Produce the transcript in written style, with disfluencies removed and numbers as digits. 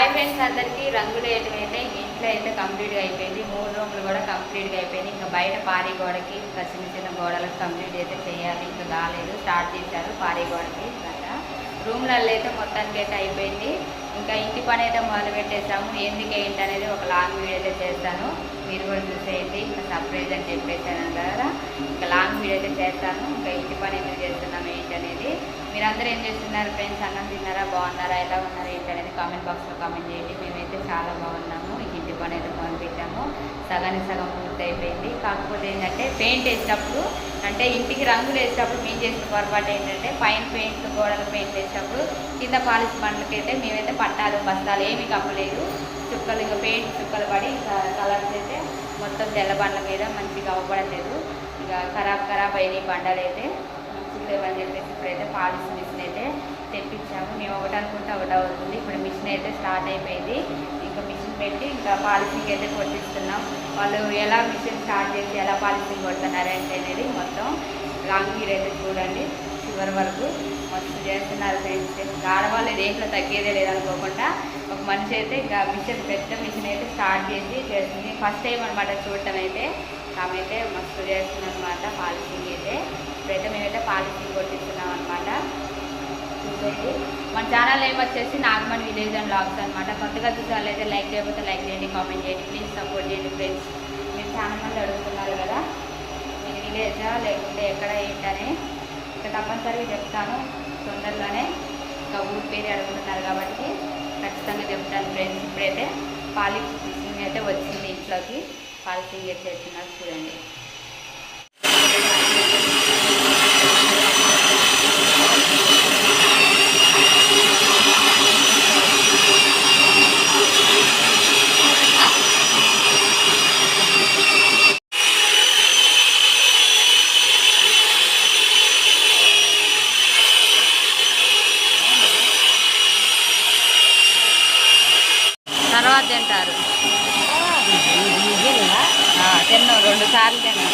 Hi friends, అందరికీ రంగులు వేయటం అయితే ఇంట్లో అయితే కంప్లీట్గా అయిపోయింది. 3 రూమ్లు కూడా కంప్లీట్గా అయిపోయింది. ఇంకా బయట పారి గోడకి ఇంకా చిన్న చిన్న గోడలకు కంప్లీట్ అయితే చేయాలి. ఇంకా కాలేదు, స్టార్ట్ చేశారు పారి గోడకి. ఇంకా రూమ్లలో అయితే మొత్తానికి అయితే అయిపోయింది. ఇంకా ఇంటి పని అయితే మొదలు పెట్టేసాము. ఎందుకు ఏంటి అనేది ఒక లాంగ్ వీడియో అయితే చేస్తాను, మీరు కూడా చూసేయండి. ఇంకా సర్ప్రైజ్ అని చెప్పేసాను కదా, ఇంకా లాంగ్ వీడియో అయితే చేస్తాను. ఇంకా ఇంటి పని ఎందుకు చేస్తున్నాం ఏంటి అనేది. మీరందరూ ఏం చేస్తున్నారు ఫ్రెండ్స్? అన్నం తిన్నారా, బాగున్నారా, ఎలా ఉన్నారు ఏంటి అనేది కామెంట్ బాక్స్లో కామెంట్ చేయండి. మేమైతే చాలా బాగున్నాము. ఇంటి పని అయితే మొదలు పెట్టాము. సగానికి సగం పూర్తి అయిపోయింది. కాకపోతే ఏంటంటే పెయింట్ వేసేటప్పుడు, అంటే ఇంటికి రంగులు వేసేటప్పుడు మేము చేసిన పొరపాటు ఏంటంటే పైన పెయింట్, గోడలకు పెయింట్ వేసేటప్పుడు కింద పాలిష్ బండ్లకైతే మేమైతే పట్టాలు బస్తాలు ఏమి కప్పలేదు. చుక్కలు ఇంకా పెయింట్ చుక్కలు పడి ఇంకా కలర్స్ అయితే మొత్తం తెల్ల బండ్ల మీద మంచిగా అవ్వబడలేదు. ఇక ఖరాబ్ అయినాయి బండలు అయితే మంచిగా లేవని చెప్పేసి ఇప్పుడైతే పాలిష్ మిషన్ అయితే తెప్పించాము. మేము ఒకటి అనుకుంటే ఒకటి అవుతుంది. ఇప్పుడు మిషన్ అయితే స్టార్ట్ అయిపోయింది. ఇంకా మిషన్ పెట్టి ఇంకా పాలిషింగ్ అయితే కొట్టిస్తున్నాం. వాళ్ళు ఎలా మిషన్ స్టార్ట్ చేసి ఎలా పాలిషింగ్ కొడుతున్నారు అనేది మొత్తం లాంగ్ వీడియో అయితే చూడండి చివరి వరకు. మస్తు చేస్తున్నారు ఫ్రెండ్స్. ఆడవాళ్ళు దేంట్లో తగ్గేదే లేదనుకోకుండా ఒక మనిషి అయితే ఇంకా మిషన్, పెద్ద మిషన్ అయితే స్టార్ట్ చేసి చేస్తుంది. ఫస్ట్ టైం అనమాట చూడటం అయితే. ఆమె అయితే మస్తు చేస్తుంది అనమాట పాలిషింగ్ అయితే. ఇప్పుడైతే మేమైతే పాలిషింగ్ కొట్టిస్తున్నాం అనమాట. చూసేది మన ఛానల్ ఏం వచ్చేసి నాగమణి విలేజ్ అండ్ బ్లాగ్స్ అనమాట. కొత్తగా చూసారు అయితే లైక్ చేయకపోతే లైక్ చేయండి, కామెంట్ చేయండి, ప్లీజ్ సపోర్ట్ చేయండి ఫ్రెండ్స్. మీరు చాలా మంది అడుగుతున్నారు కదా మీరు విలేజా లేకుంటే ఎక్కడ ఏంటని. ఇంకా తప్పనిసరిగా చెప్తాను తొందరలోనే. ఇంకా ఊరి పేరు అడుగుతున్నారు కాబట్టి ఖచ్చితంగా చెప్తాను ఫ్రెండ్స్. ఇప్పుడైతే పాలిషింగ్ అయితే వచ్చింది ఇంట్లోకి. పాలిషింగ్ అయితే చేస్తున్నారు చూడండి. తర్వాత తింటారు. తిన్నాం 2 సార్లు తిన్నాం.